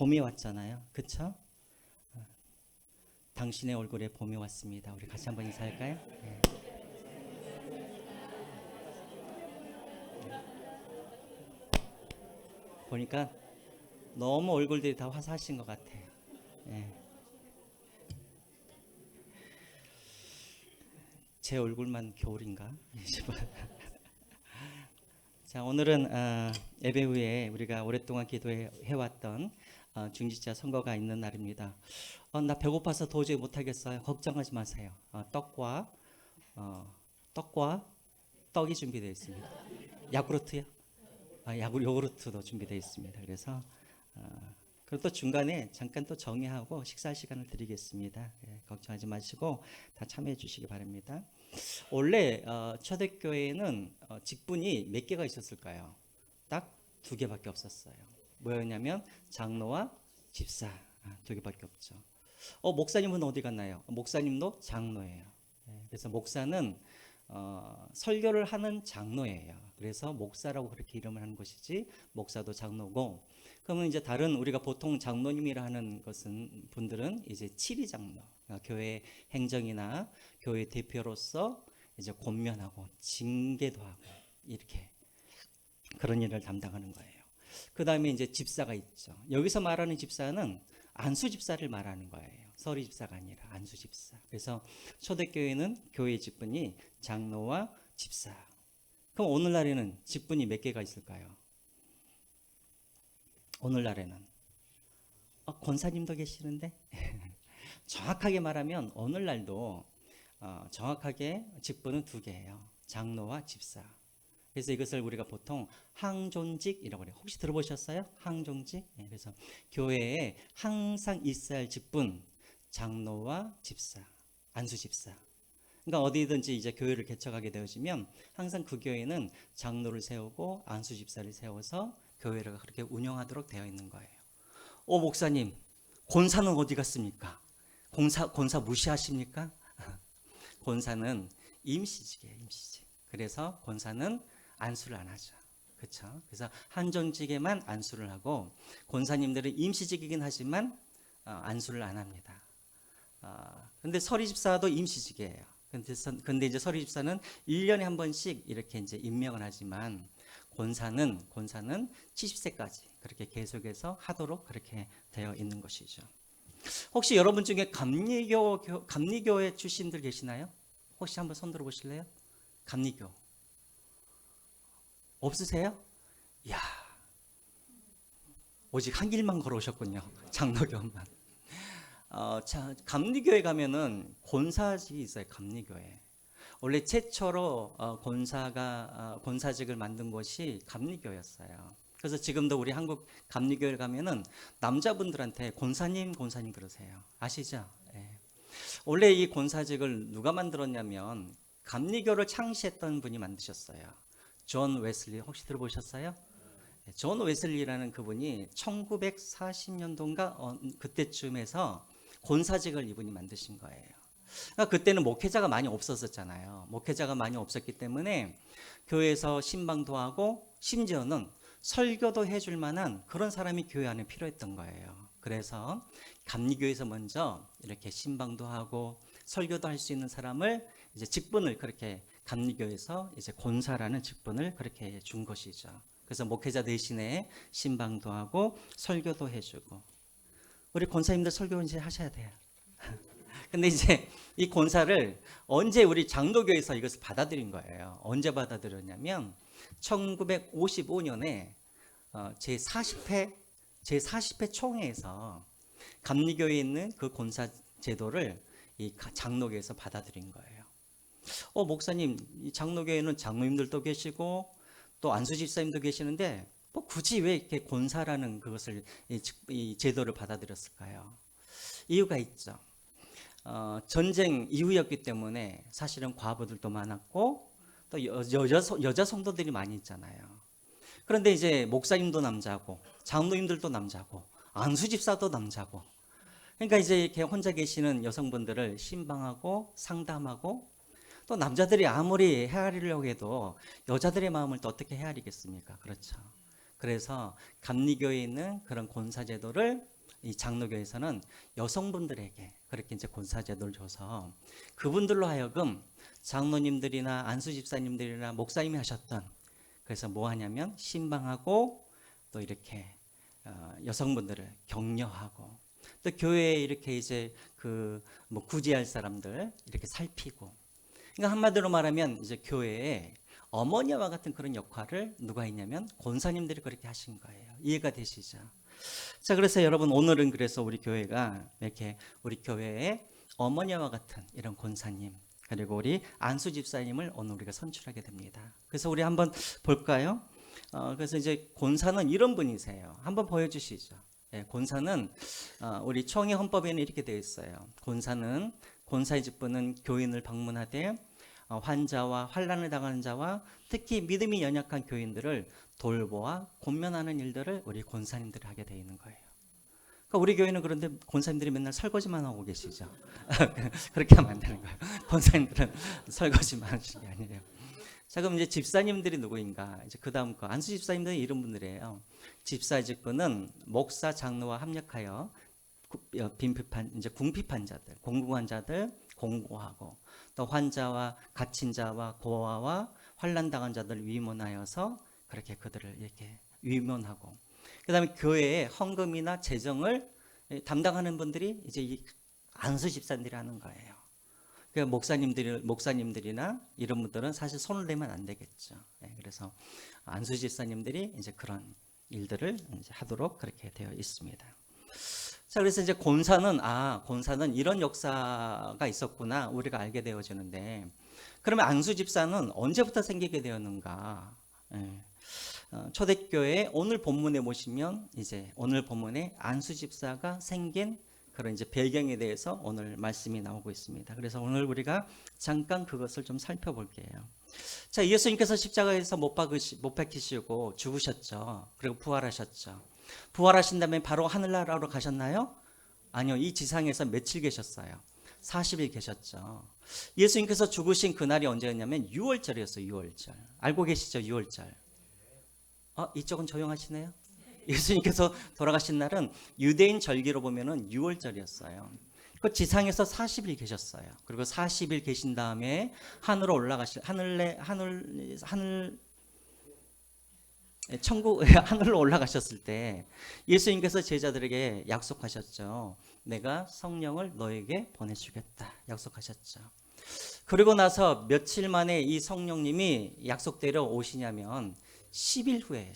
봄이 왔잖아요. 그쵸? 당신의 얼굴에 봄이 왔습니다. 우리 같이 한번 인사할까요? 네. 보니까 너무 얼굴들이 다 화사하신 것 같아요. 네. 제 얼굴만 겨울인가? 자, 오늘은 예배 후에 우리가 오랫동안 기도해 왔던 중지자 선거가 있는 날입니다. 나 배고파서 도저히 못하겠어요. 걱정하지 마세요. 떡과 떡이 준비되어 있습니다. 야구르트요? 요구르트도 준비되어 있습니다. 그래서 그리고 또 중간에 잠깐 또 정회하고 식사 시간을 드리겠습니다. 걱정하지 마시고 다 참여해 주시기 바랍니다. 원래 초대교회에는 직분이 몇 개가 있었을까요? 딱 2개밖에 없었어요. 뭐였냐면 장로와 집사, 2개밖에 없죠. 목사님은 어디 갔나요? 목사님도 장로예요. 그래서 목사는 설교를 하는 장로예요. 그래서 목사라고 그렇게 이름을 하는 것이지, 목사도 장로고. 그러면 이제 다른 우리가 보통 장로님이라 하는 것은 분들은 이제 치리 장로, 교회 행정이나 교회 대표로서 이제 권면하고 징계도 하고 이렇게 그런 일을 담당하는 거예요. 그 다음에 이제 집사가 있죠. 여기서 말하는 집사는 안수 집사를 말하는 거예요. 서리 집사가 아니라 안수 집사. 그래서 초대교회는 교회 직분이 장로와 집사. 그럼 오늘날에는 직분이 몇 개가 있을까요? 오늘날에는 권사님도 계시는데 정확하게 말하면 오늘날도 정확하게 직분은 2개예요. 장로와 집사. 그래서 이것을 우리가 보통 항존직이라고 해요. 혹시 들어보셨어요? 항존직? 그래서 교회에 항상 있어야 할 직분, 장로와 집사, 안수 집사. 그러니까 어디든지 이제 교회를 개척하게 되어지면 항상 그 교회는 장로를 세우고 안수 집사를 세워서 교회를 그렇게 운영하도록 되어 있는 거예요. 목사님, 권사는 어디 갔습니까? 권사 무시하십니까? 권사는 임시직이에요, 임시직. 그래서 권사는 안수를 안 하죠. 그렇죠? 그래서 한존직에만 안수를 하고, 권사님들은 임시직이긴 하지만 안수를 안 합니다. 근데 서리집사도 임시직이에요. 근데 이제 서리집사는 1년에 한 번씩 이렇게 이제 임명을 하지만, 권사는 70세까지 그렇게 계속해서 하도록 그렇게 되어 있는 것이죠. 혹시 여러분 중에 감리교회 출신들 계시나요? 혹시 한번 손 들어 보실래요? 감리교 없으세요? 이야, 오직 한 길만 걸어오셨군요. 장로교만. 감리교회 가면은 권사직이 있어요. 감리교회. 원래 최초로 권사직을 만든 곳이 감리교였어요. 그래서 지금도 우리 한국 감리교회 가면은 남자분들한테 권사님 그러세요. 아시죠? 예. 원래 이 권사직을 누가 만들었냐면 감리교를 창시했던 분이 만드셨어요. 존 웨슬리. 혹시 들어보셨어요? 존 웨슬리라는 그분이 1940년도인가 그때쯤에서 권사직을 이분이 만드신 거예요. 그러니까 그때는 목회자가 많이 없었잖아요. 목회자가 많이 없었기 때문에 교회에서 신방도 하고 심지어는 설교도 해줄 만한 그런 사람이 교회 안에 필요했던 거예요. 그래서 감리교에서 먼저 이렇게 신방도 하고 설교도 할 수 있는 사람을 이제 직분을 그렇게 감리교에서 이제 권사라는 직분을 그렇게 준 것이죠. 그래서 목회자 대신에 신방도 하고 설교도 해주고. 우리 권사님들 설교 이제 하셔야 돼요. 근데 이제 이 권사를 언제 우리 장로교에서 이것을 받아들인 거예요. 언제 받아들였냐면 1955년에 제40회 총회에서 감리교에 있는 그 권사 제도를 이 장로교에서 받아들인 거예요. 목사님, 이 장로교에는 장로님들도 계시고 또 안수집사님도 계시는데 뭐 굳이 왜 이렇게 권사라는 그것을 이 제도를 받아들였을까요? 이유가 있죠. 전쟁 이후였기 때문에 사실은 과부들도 많았고 또 여자 성도들이 많이 있잖아요. 그런데 이제 목사님도 남자고 장로님들도 남자고 안수집사도 남자고, 그러니까 이제 이렇게 혼자 계시는 여성분들을 신방하고 상담하고, 또 남자들이 아무리 헤아리려고 해도 여자들의 마음을 또 어떻게 헤아리겠습니까? 그렇죠. 그래서 감리교회에 있는 그런 권사제도를 이 장로교에서는 여성분들에게 그렇게 이제 권사제도를 줘서 그분들로 하여금 장로님들이나 안수집사님들이나 목사님이 하셨던, 그래서 뭐 하냐면 신방하고 또 이렇게 여성분들을 격려하고 또 교회에 이렇게 이제 그 뭐 구제할 사람들 이렇게 살피고, 그러니까 한마디로 말하면 이제 교회에 어머니와 같은 그런 역할을 누가 했냐면 권사님들이 그렇게 하신 거예요. 이해가 되시죠? 자, 그래서 여러분 오늘은 그래서 우리 교회가 이렇게 우리 교회에 어머니와 같은 이런 권사님 그리고 우리 안수 집사님을 오늘 우리가 선출하게 됩니다. 그래서 우리 한번 볼까요? 그래서 이제 권사는 이런 분이세요. 한번 보여주시죠. 예, 권사는 우리 총회 헌법에는 이렇게 되어 있어요. 권사는 권사의 직분은 교인을 방문하되 환자와 환난을 당하는 자와 특히 믿음이 연약한 교인들을 돌보아 권면하는 일들을 우리 권사님들이 하게 되어 있는 거예요. 그러니까 우리 교회는 그런데 권사님들이 맨날 설거지만 하고 계시죠. 그렇게 하면 안 되는 거예요. 권사님들은 설거지만 하시는 게 아니에요. 자, 그럼 이제 집사님들이 누구인가? 이제 그 다음 거 안수 집사님들은 이런 분들이에요. 집사의 직분은 목사 장로와 합력하여 빈핍한 이제 궁핍한 자들, 공공한 자들 공고하고 또 환자와 갇힌 자와 고아와 환난 당한 자들 위문하여서 그렇게 그들을 이렇게 위문하고, 그다음에 교회의 헌금이나 재정을 담당하는 분들이 이제 이 안수 집사님들이 하는 거예요. 그 목사님들이나 이런 분들은 사실 손을 대면 안 되겠죠. 그래서 안수 집사님들이 이제 그런 일들을 이제 하도록 그렇게 되어 있습니다. 자, 그래서 이제 권사는 이런 역사가 있었구나 우리가 알게 되어지는데, 그러면 안수 집사는 언제부터 생기게 되었는가? 초대교회 오늘 본문에 보시면 이제 오늘 본문에 안수 집사가 생긴 그런 이제 배경에 대해서 오늘 말씀이 나오고 있습니다. 그래서 오늘 우리가 잠깐 그것을 좀 살펴볼게요. 자, 예수님께서 십자가에서 못 박히시고 죽으셨죠. 그리고 부활하셨죠. 부활하신 다음에 바로 하늘나라로 가셨나요? 아니요. 이 지상에서 며칠 계셨어요? 40일 계셨죠. 예수님께서 죽으신 그날이 언제였냐면 6월절이었어요. 6월절. 알고 계시죠? 6월절. 이쪽은 조용하시네요. 예수님께서 돌아가신 날은 유대인 절기로 보면은 6월절이었어요. 그 지상에서 40일 계셨어요. 그리고 40일 계신 다음에 하늘로 하늘로 올라가셨을 때 예수님께서 제자들에게 약속하셨죠. 내가 성령을 너에게 보내주겠다 약속하셨죠. 그리고 나서 며칠 만에 이 성령님이 약속대로 오시냐면 10일 후에.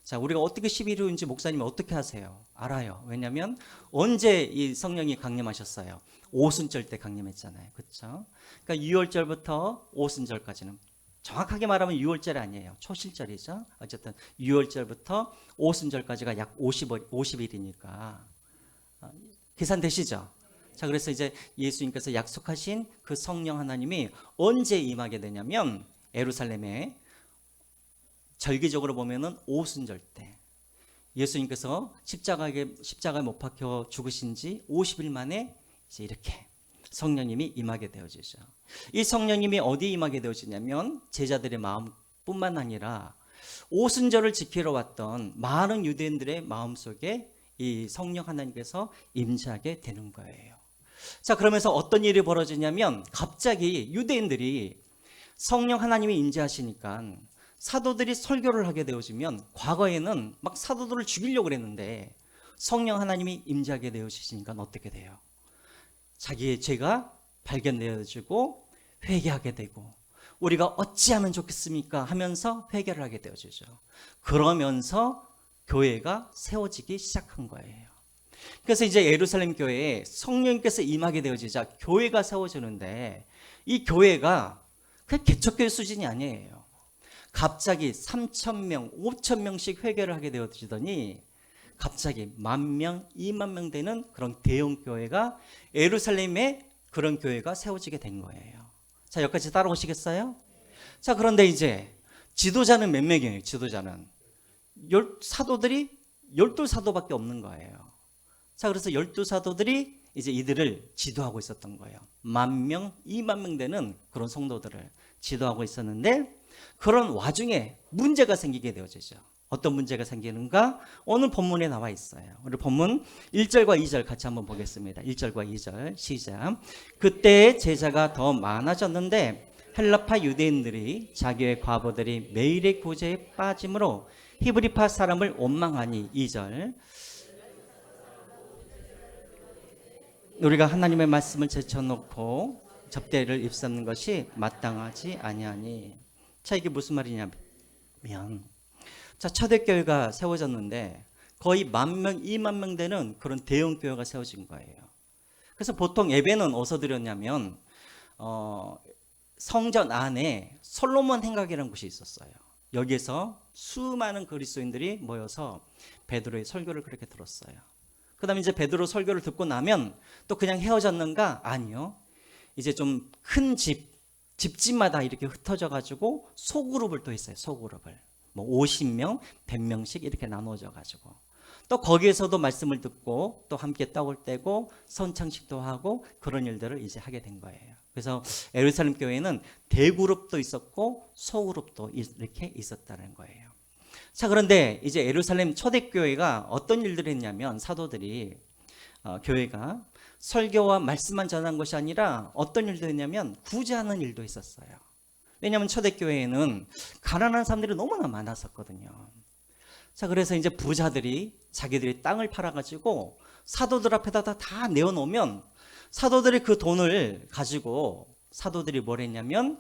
자, 우리가 어떻게 10일 후인지 목사님이 어떻게 하세요? 알아요. 왜냐하면 언제 이 성령이 강림하셨어요? 오순절 때 강림했잖아요. 그렇죠? 그러니까 6월절부터 오순절까지는 정확하게 말하면 6월절이 아니에요. 초실절이죠. 어쨌든 6월절부터 오순절까지가 약 50일이니까 계산되시죠? 자, 그래서 이제 예수님께서 약속하신 그 성령 하나님이 언제 임하게 되냐면 예루살렘에 절기적으로 보면은 오순절 때 예수님께서 십자가에 못 박혀 죽으신 지 50일 만에 이제 이렇게 성령님이 임하게 되어지죠. 이 성령님이 어디에 임하게 되어지냐면 제자들의 마음뿐만 아니라 오순절을 지키러 왔던 많은 유대인들의 마음속에 이 성령 하나님께서 임재하게 되는 거예요. 자, 그러면서 어떤 일이 벌어지냐면 갑자기 유대인들이 성령 하나님이 임재하시니까 사도들이 설교를 하게 되어지면 과거에는 막 사도들을 죽이려고 그랬는데 성령 하나님이 임재하게 되어지시니까 어떻게 돼요? 자기의 죄가 발견되어지고 회개하게 되고 우리가 어찌하면 좋겠습니까 하면서 회개를 하게 되어지죠. 그러면서 교회가 세워지기 시작한 거예요. 그래서 이제 예루살렘 교회에 성령님께서 임하게 되어지자 교회가 세워지는데 이 교회가 그냥 개척교회 수준이 아니에요. 갑자기 3,000명, 5,000명씩 회개를 하게 되어지더니 갑자기 10,000명, 20,000명 되는 그런 대형 교회가 예루살렘에 그런 교회가 세워지게 된 거예요. 자, 여기까지 따라오시겠어요? 자, 그런데 이제 지도자는 몇 명이에요? 지도자는 사도들이 12사도밖에 없는 거예요. 자, 그래서 12사도들이 이제 이들을 지도하고 있었던 거예요. 10,000명, 20,000명 되는 그런 성도들을 지도하고 있었는데 그런 와중에 문제가 생기게 되어지죠. 어떤 문제가 생기는가? 오늘 본문에 나와 있어요. 우리 본문 1절과 2절 같이 한번 보겠습니다. 1절과 2절 시작. 그때 제자가 더 많아졌는데 헬라파 유대인들이 자기의 과부들이 매일의 구제에 빠짐으로 히브리파 사람을 원망하니 2절. 우리가 하나님의 말씀을 제쳐놓고 접대를 입삼는 것이 마땅하지 아니하니. 자, 이게 무슨 말이냐면, 자, 초대교회가 세워졌는데 거의 10,000명, 20,000명 되는 그런 대형 교회가 세워진 거예요. 그래서 보통 예배는 어디서 드렸냐면 성전 안에 솔로몬 행각이라는 곳이 있었어요. 여기에서 수많은 그리스도인들이 모여서 베드로의 설교를 그렇게 들었어요. 그 다음에 이제 베드로 설교를 듣고 나면 또 그냥 헤어졌는가? 아니요. 이제 좀 큰 집집마다 이렇게 흩어져 가지고 소그룹을 또 했어요. 소그룹을. 뭐 50명, 100명씩 이렇게 나눠져 가지고 또 거기에서도 말씀을 듣고 또 함께 떡을 떼고 선창식도 하고 그런 일들을 이제 하게 된 거예요. 그래서 예루살렘 교회는 대그룹도 있었고 소그룹도 이렇게 있었다는 거예요. 자, 그런데 이제 예루살렘 초대교회가 어떤 일들을 했냐면 사도들이 교회가 설교와 말씀만 전한 것이 아니라 어떤 일도 했냐면 구제하는 일도 있었어요. 왜냐하면 초대교회에는 가난한 사람들이 너무나 많았었거든요. 자, 그래서 이제 부자들이 자기들이 땅을 팔아가지고 사도들 앞에다 다 내어놓으면 사도들이 그 돈을 가지고 사도들이 뭘 했냐면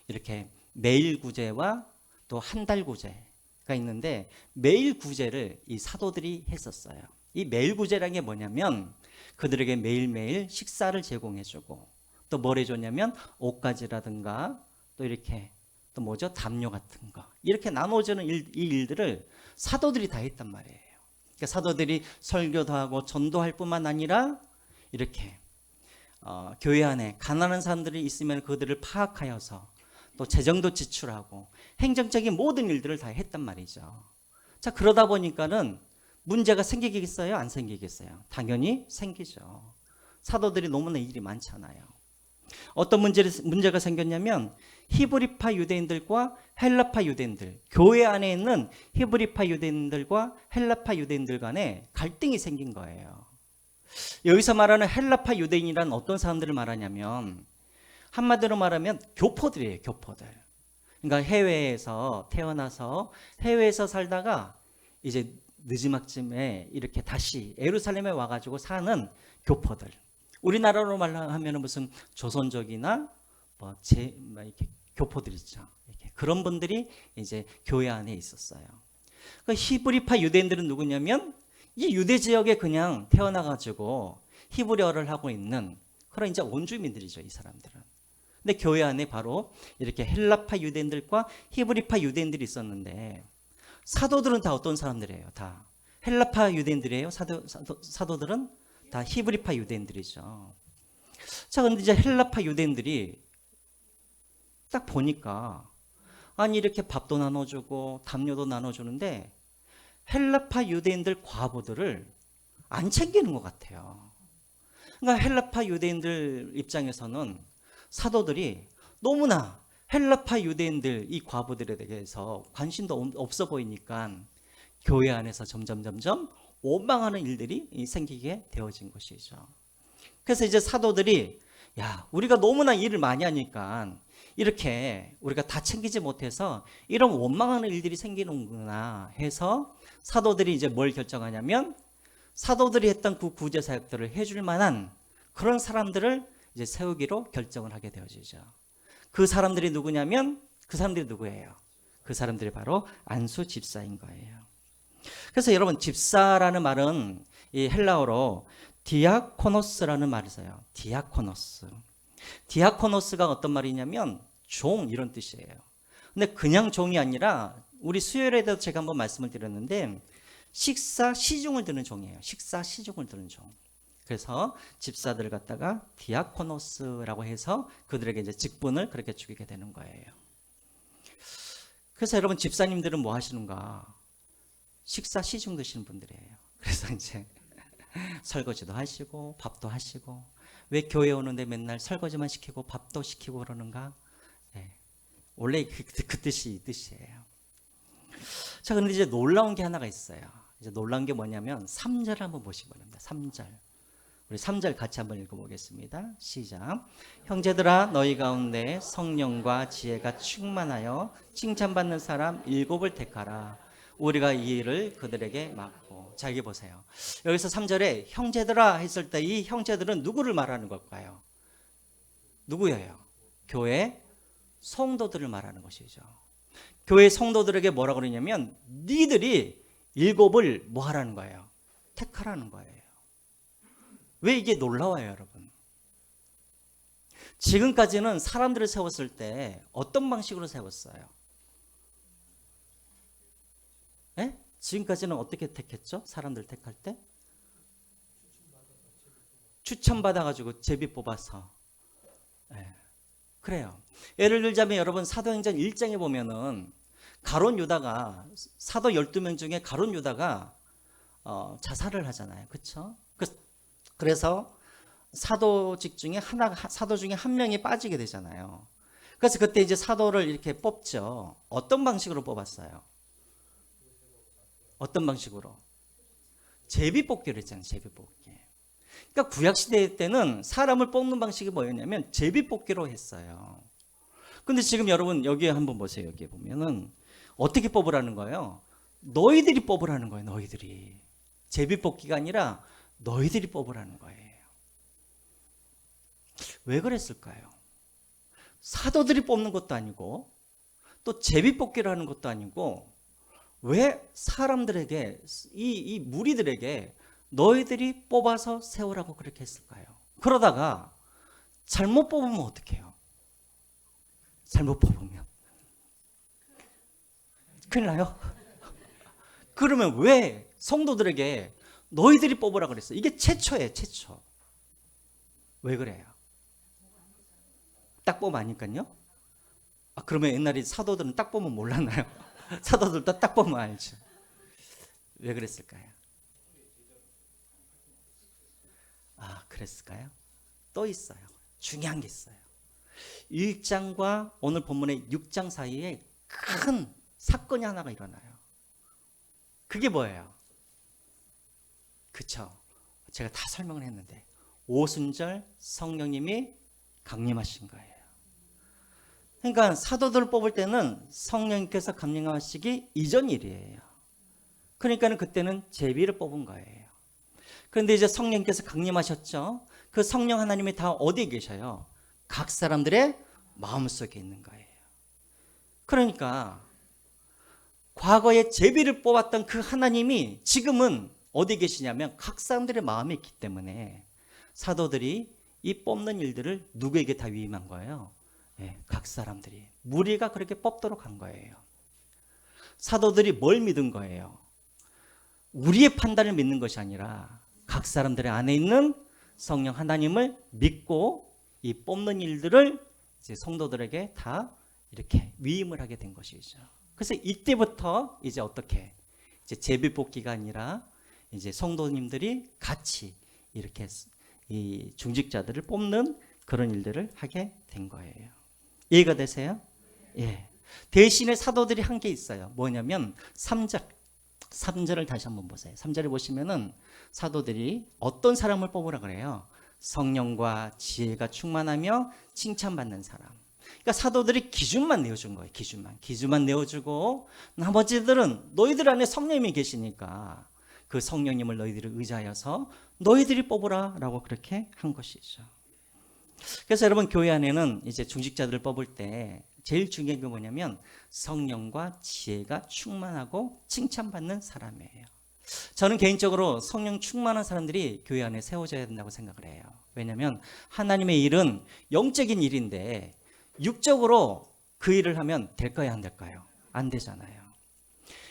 이렇게 매일 구제와 또 한 달 구제가 있는데 매일 구제를 이 사도들이 했었어요. 이 매일 구제라는 게 뭐냐면 그들에게 매일매일 식사를 제공해주고 또 뭘 해줬냐면 옷가지라든가 또 이렇게 또 뭐죠? 담요 같은 거 이렇게 나눠주는 이 일들을 사도들이 다 했단 말이에요. 그러니까 사도들이 설교도 하고 전도할 뿐만 아니라 이렇게 교회 안에 가난한 사람들이 있으면 그들을 파악하여서 또 재정도 지출하고 행정적인 모든 일들을 다 했단 말이죠. 자, 그러다 보니까는 문제가 생기겠어요? 안 생기겠어요? 당연히 생기죠. 사도들이 너무나 일이 많잖아요. 어떤 문제가 생겼냐면 히브리파 유대인들과 헬라파 유대인들, 교회 안에 있는 히브리파 유대인들과 헬라파 유대인들 간에 갈등이 생긴 거예요. 여기서 말하는 헬라파 유대인이란 어떤 사람들을 말하냐면 한마디로 말하면 교포들이에요. 교포들. 그러니까 해외에서 태어나서 해외에서 살다가 이제 늦지막쯤에 이렇게 다시 예루살렘에 와가지고 사는 교포들. 우리나라로 말하면 무슨 조선족이나 뭐 이렇게 교포들 있죠. 이렇게 그런 분들이 이제 교회 안에 있었어요. 그 히브리파 유대인들은 누구냐면 이 유대 지역에 그냥 태어나가지고 히브리어를 하고 있는 그런 이제 원주민들이죠. 이 사람들은. 근데 교회 안에 바로 이렇게 헬라파 유대인들과 히브리파 유대인들이 있었는데 사도들은 다 어떤 사람들이에요? 다 헬라파 유대인들이에요. 사도들은 다 히브리파 유대인들이죠. 자, 근데 이제 헬라파 유대인들이 딱 보니까 아니 이렇게 밥도 나눠주고 담요도 나눠주는데 헬라파 유대인들 과부들을 안 챙기는 것 같아요. 그러니까 헬라파 유대인들 입장에서는 사도들이 너무나 헬라파 유대인들 이 과부들에 대해서 관심도 없어 보이니까 교회 안에서 점점 원망하는 일들이 생기게 되어진 것이죠. 그래서 이제 사도들이 야, 우리가 너무나 일을 많이 하니까 이렇게 우리가 다 챙기지 못해서 이런 원망하는 일들이 생기는구나 해서 사도들이 이제 뭘 결정하냐면 사도들이 했던 그 구제 사역들을 해줄 만한 그런 사람들을 이제 세우기로 결정을 하게 되어지죠. 그 사람들이 누구냐면 그 사람들이 누구예요? 그 사람들이 바로 안수 집사인 거예요. 그래서 여러분 집사라는 말은 이 헬라어로 디아코노스라는 말이 있어요. 디아코노스. 디아코노스가 어떤 말이냐면 종 이런 뜻이에요. 근데 그냥 종이 아니라 우리 수요일에도 제가 한번 말씀을 드렸는데 식사 시중을 드는 종이에요. 식사 시중을 드는 종. 그래서 집사들을 갖다가 디아코노스라고 해서 그들에게 이제 직분을 그렇게 주게 되는 거예요. 그래서 여러분 집사님들은 뭐 하시는가? 식사 시중 드시는 분들이에요. 그래서 이제 설거지도 하시고 밥도 하시고 왜 교회 오는데 맨날 설거지만 시키고 밥도 시키고 그러는가? 네. 원래 그 뜻이 이 뜻이에요. 자, 그런데 이제 놀라운 게 하나가 있어요. 이제 놀라운 게 뭐냐면 3절 한번 보시기 바랍니다. 3절. 우리 3절 같이 한번 읽어보겠습니다. 시작. 형제들아 너희 가운데 성령과 지혜가 충만하여 칭찬받는 사람 7을 택하라. 우리가 이 일을 그들에게 맡고. 자, 여기 보세요. 여기서 3절에 형제들아 했을 때 이 형제들은 누구를 말하는 걸까요? 누구예요? 교회 성도들을 말하는 것이죠. 교회 성도들에게 뭐라고 그러냐면 니들이 7을 뭐 하라는 거예요? 택하라는 거예요. 왜 이게 놀라워요, 여러분? 지금까지는 사람들을 세웠을 때 어떤 방식으로 세웠어요? 네? 지금까지는 어떻게 택했죠? 사람들 택할 때? 추천받아가지고 제비 뽑아서. 네. 그래요. 예를 들자면 여러분 사도행전 1장에 보면은 가룟 유다가 사도 12명 중에 가룟 유다가 자살을 하잖아요. 그렇죠? 그래서 사도직 중에 사도 중에 한 명이 빠지게 되잖아요. 그래서 그때 이제 사도를 이렇게 뽑죠. 어떤 방식으로 뽑았어요? 어떤 방식으로? 제비 뽑기로 했잖아요. 제비 뽑기. 그러니까 구약 시대 때는 사람을 뽑는 방식이 뭐였냐면 제비 뽑기로 했어요. 근데 지금 여러분 여기에 한번 보세요. 여기에 보면은 어떻게 뽑으라는 거예요? 너희들이 뽑으라는 거예요. 너희들이. 제비 뽑기가 아니라 너희들이 뽑으라는 거예요. 왜 그랬을까요? 사도들이 뽑는 것도 아니고 또 제비 뽑기를 하는 것도 아니고 왜 사람들에게 이 무리들에게 너희들이 뽑아서 세우라고 그렇게 했을까요? 그러다가 잘못 뽑으면 어떡해요? 잘못 뽑으면 큰일 나요? 그러면 왜 성도들에게 너희들이 뽑으라 그랬어요? 이게 최초예요, 최초. 왜 그래요? 딱 보면 아니까요? 그러면 옛날에 사도들은 딱 보면 몰랐나요? 사도들도 딱 보면 알죠. 왜 그랬을까요? 그랬을까요? 또 있어요. 중요한 게 있어요. 1장과 오늘 본문의 6장 사이에 큰 사건이 하나가 일어나요. 그게 뭐예요? 그쵸? 제가 다 설명을 했는데 오순절 성령님이 강림하신 거예요. 그러니까 사도들을 뽑을 때는 성령님께서 강림하시기 이전 일이에요. 그러니까 그때는 제비를 뽑은 거예요. 그런데 이제 성령님께서 강림하셨죠. 그 성령 하나님이 다 어디에 계셔요? 각 사람들의 마음속에 있는 거예요. 그러니까 과거에 제비를 뽑았던 그 하나님이 지금은 어디 계시냐면 각 사람들의 마음에 있기 때문에 사도들이 이 뽑는 일들을 누구에게 다 위임한 거예요? 각 사람들이. 무리가 그렇게 뽑도록 한 거예요. 사도들이 뭘 믿은 거예요? 우리의 판단을 믿는 것이 아니라 각 사람들의 안에 있는 성령 하나님을 믿고 이 뽑는 일들을 이제 성도들에게 다 이렇게 위임을 하게 된 것이죠. 그래서 이때부터 이제 어떻게 이제 제비 뽑기가 아니라 이제 성도님들이 같이 이렇게 이 중직자들을 뽑는 그런 일들을 하게 된 거예요. 이해가 되세요? 예. 대신에 사도들이 한 게 있어요. 뭐냐면 3절을 다시 한번 보세요. 3절에 보시면은 사도들이 어떤 사람을 뽑으라 그래요? 성령과 지혜가 충만하며 칭찬받는 사람. 그러니까 사도들이 기준만 내어준 거예요. 기준만 내어주고 나머지들은 너희들 안에 성령님이 계시니까 그 성령님을 너희들이 의지하여서 너희들이 뽑으라 라고 그렇게 한 것이죠. 그래서 여러분 교회 안에는 이제 중직자들을 뽑을 때 제일 중요한 게 뭐냐면 성령과 지혜가 충만하고 칭찬받는 사람이에요. 저는 개인적으로 성령 충만한 사람들이 교회 안에 세워져야 된다고 생각을 해요. 왜냐하면 하나님의 일은 영적인 일인데 육적으로 그 일을 하면 될까요, 안 될까요? 안 되잖아요.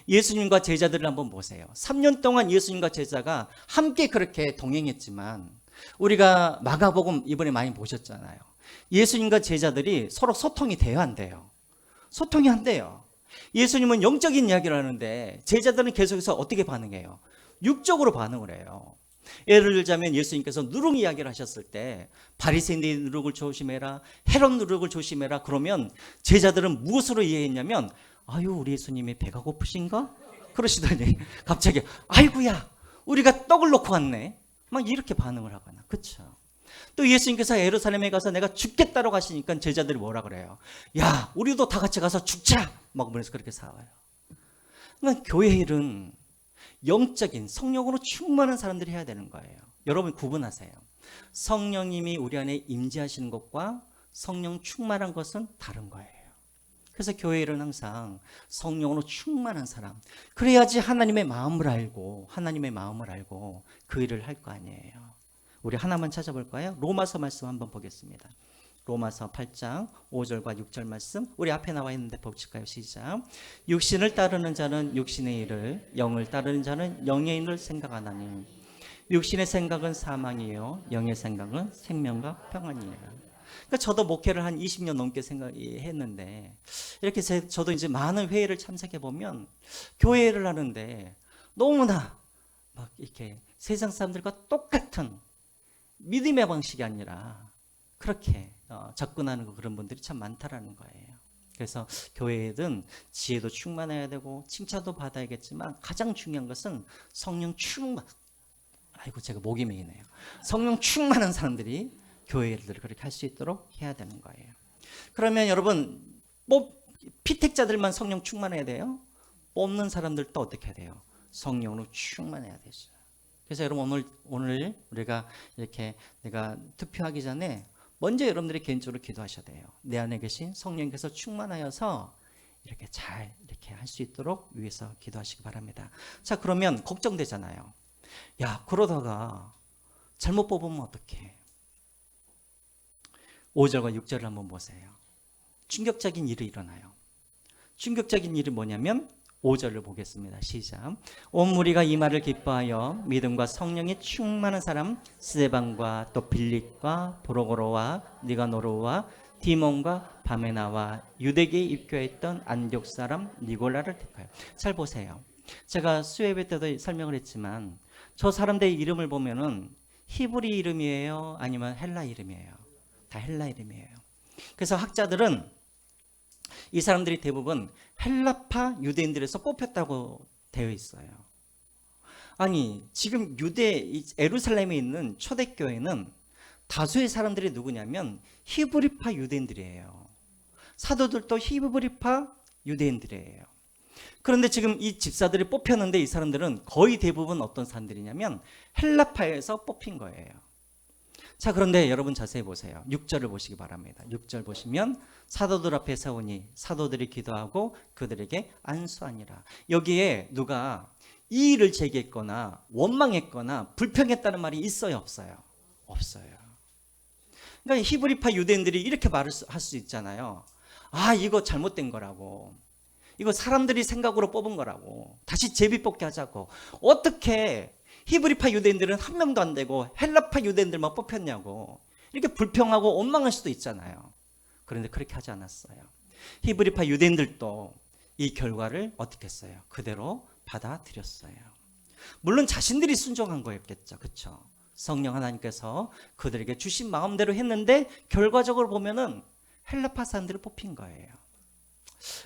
예수님과 제자들을 한번 보세요. 3년 동안 예수님과 제자가 함께 그렇게 동행했지만 우리가 마가복음 이번에 많이 보셨잖아요. 예수님과 제자들이 서로 소통이 돼요, 안 돼요? 소통이 안 돼요. 예수님은 영적인 이야기를 하는데 제자들은 계속해서 어떻게 반응해요? 육적으로 반응을 해요. 예를 들자면 예수님께서 누룩 이야기를 하셨을 때 바리새인들의 누룩을 조심해라, 헤롯 누룩을 조심해라. 그러면 제자들은 무엇으로 이해했냐면 아유, 우리 예수님이 배가 고프신가? 그러시더니 갑자기 아이고야 우리가 떡을 놓고 왔네 막 이렇게 반응을 하거나. 그렇죠. 또 예수님께서 예루살렘에 가서 내가 죽겠다고 하시니까 제자들이 뭐라 그래요? 야 우리도 다 같이 가서 죽자 막 그래서 그렇게 싸워요. 그러니까 교회 일은 영적인 성령으로 충만한 사람들이 해야 되는 거예요. 여러분 구분하세요. 성령님이 우리 안에 임재하시는 것과 성령 충만한 것은 다른 거예요. 그래서 교회 일은 항상 성령으로 충만한 사람, 그래야지 하나님의 마음을 알고 그 일을 할 거 아니에요. 우리 하나만 찾아볼까요? 로마서 말씀 한번 보겠습니다. 로마서 8장 5절과 6절 말씀 우리 앞에 나와 있는데 보실까요? 시작. 육신을 따르는 자는 육신의 일을, 영을 따르는 자는 영의 일을 생각하나니 육신의 생각은 사망이요 영의 생각은 생명과 평안이에요. 그러니까 저도 목회를 한 20년 넘게 생각했는데 이렇게 저도 이제 많은 회의를 참석해 보면 교회를 하는데 너무나 막 이렇게 세상 사람들과 똑같은 믿음의 방식이 아니라 그렇게 접근하는 그런 분들이 참 많다라는 거예요. 그래서 교회든 지혜도 충만해야 되고 칭찬도 받아야겠지만 가장 중요한 것은 성령 충만. 아이고 제가 목이 메이네요. 성령 충만한 사람들이 교회 일들을 그렇게 할 수 있도록 해야 되는 거예요. 그러면 여러분 피택자들만 성령 충만해야 돼요? 뽑는 사람들도 어떻게 해야 돼요? 성령으로 충만해야 되죠. 그래서 여러분 오늘 우리가 이렇게 내가 투표하기 전에 먼저 여러분들이 개인적으로 기도하셔야 돼요. 내 안에 계신 성령께서 충만하여서 이렇게 잘 이렇게 할 수 있도록 위해서 기도하시기 바랍니다. 자 그러면 걱정되잖아요. 야 그러다가 잘못 뽑으면 어떡해? 5절과 6절을 한번 보세요. 충격적인 일이 일어나요. 충격적인 일이 뭐냐면 5절을 보겠습니다. 시작. 온 무리가 이 말을 기뻐하여 믿음과 성령이 충만한 사람 스데반과 또 빌립과 브로고로와 니가노르와 디몬과 바메나와 유대계에 입교했던 안디옥 사람 니골라를 택하여. 잘 보세요. 제가 수요예배 때도 설명을 했지만 저 사람들의 이름을 보면은 히브리 이름이에요? 아니면 헬라 이름이에요? 다 헬라 이름이에요. 그래서 학자들은 이 사람들이 대부분 헬라파 유대인들에서 뽑혔다고 되어 있어요. 아니 지금 예루살렘에 있는 초대교회는 다수의 사람들이 누구냐면 히브리파 유대인들이에요. 사도들도 히브리파 유대인들이에요. 그런데 지금 이 집사들이 뽑혔는데 이 사람들은 거의 대부분 어떤 사람들이냐면 헬라파에서 뽑힌 거예요. 자 그런데 여러분 자세히 보세요. 6절을 보시기 바랍니다. 6절 보시면 사도들 앞에 세우니 사도들이 기도하고 그들에게 안수하니라. 여기에 누가 이의를 제기했거나 원망했거나 불평했다는 말이 있어요 없어요? 없어요. 그러니까 히브리파 유대인들이 이렇게 말을 할 수 있잖아요. 아 이거 잘못된 거라고, 이거 사람들이 생각으로 뽑은 거라고, 다시 제비뽑기 하자고. 어떻게 히브리파 유대인들은 한 명도 안 되고 헬라파 유대인들만 뽑혔냐고 이렇게 불평하고 원망할 수도 있잖아요. 그런데 그렇게 하지 않았어요. 히브리파 유대인들도 이 결과를 어떻게 했어요? 그대로 받아들였어요. 물론 자신들이 순종한 거였겠죠. 그렇죠? 성령 하나님께서 그들에게 주신 마음대로 했는데 결과적으로 보면은 헬라파 사람들이 뽑힌 거예요.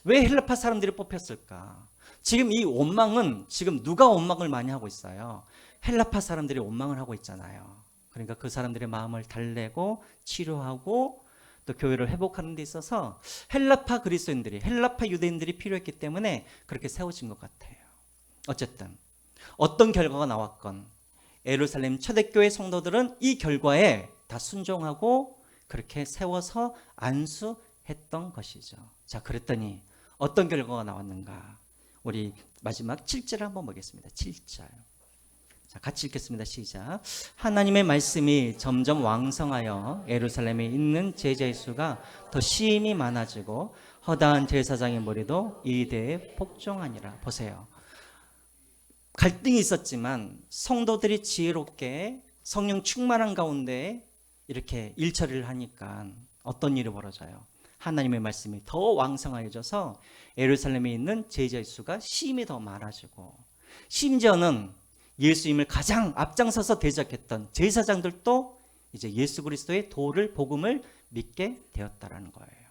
왜 헬라파 사람들이 뽑혔을까? 지금 이 원망은 지금 누가 원망을 많이 하고 있어요? 헬라파 사람들이 원망을 하고 있잖아요. 그러니까 그 사람들의 마음을 달래고 치료하고 또 교회를 회복하는 데 있어서 헬라파 그리스도인들이, 헬라파 유대인들이 필요했기 때문에 그렇게 세워진 것 같아요. 어쨌든 어떤 결과가 나왔건 예루살렘 초대교회 성도들은 이 결과에 다 순종하고 그렇게 세워서 안수했던 것이죠. 자 그랬더니 어떤 결과가 나왔는가? 우리 마지막 7절을 한번 보겠습니다. 7절. 자, 같이 읽겠습니다. 시작. 하나님의 말씀이 점점 왕성하여 예루살렘에 있는 제자의 수가 더 심히 많아지고 허다한 제사장의 머리도 이대에 복종하니라. 보세요. 갈등이 있었지만 성도들이 지혜롭게 성령 충만한 가운데 이렇게 일처리를 하니까 어떤 일이 벌어져요? 하나님의 말씀이 더 왕성해져서 예루살렘에 있는 제자의 수가 심히 더 많아지고, 심지어는 예수님을 가장 앞장서서 대적했던 제사장들도 이제 예수 그리스도의 도를 복음을 믿게 되었다라는 거예요.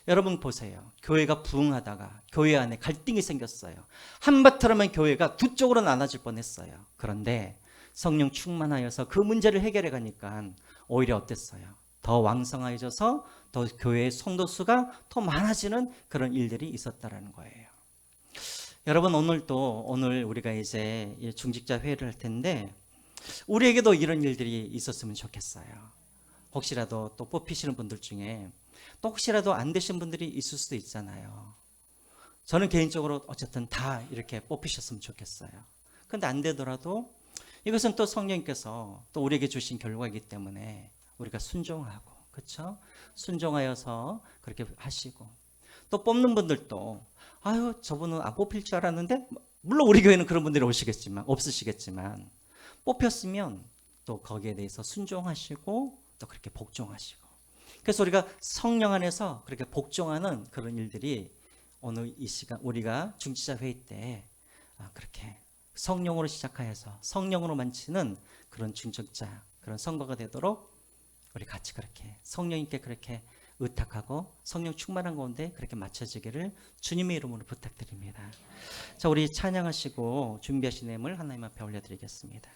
여러분 보세요. 교회가 부흥하다가 교회 안에 갈등이 생겼어요. 한바탕하면 교회가 두 쪽으로 나눠질 뻔했어요. 그런데 성령 충만하여서 그 문제를 해결해 가니까 오히려 어땠어요? 더 왕성해져서 더 교회의 성도 수가 더 많아지는 그런 일들이 있었다라는 거예요. 여러분 오늘 우리가 이제 중직자 회의를 할 텐데 우리에게도 이런 일들이 있었으면 좋겠어요. 혹시라도 또 뽑히시는 분들 중에 또 혹시라도 안 되신 분들이 있을 수도 있잖아요. 저는 개인적으로 어쨌든 다 이렇게 뽑히셨으면 좋겠어요. 근데 안 되더라도 이것은 또 성령께서 또 우리에게 주신 결과이기 때문에 우리가 순종하고, 그렇죠? 순종하여서 그렇게 하시고, 또 뽑는 분들도 아유 저분은 안 뽑힐 줄 알았는데, 물론 우리 교회는 그런 분들이 없으시겠지만 뽑혔으면 또 거기에 대해서 순종하시고 또 그렇게 복종하시고, 그래서 우리가 성령 안에서 그렇게 복종하는 그런 일들이 오늘 이 시간 우리가 중지자 회의 때 그렇게 성령으로 시작하여서 성령으로 만치는 그런 중직자, 그런 선거가 되도록 우리 같이 그렇게 성령님께 그렇게 의탁하고 성령 충만한 가운데 그렇게 맞춰지기를 주님의 이름으로 부탁드립니다. 자, 우리 찬양하시고 준비하신 내용을 하나님 앞에 올려드리겠습니다.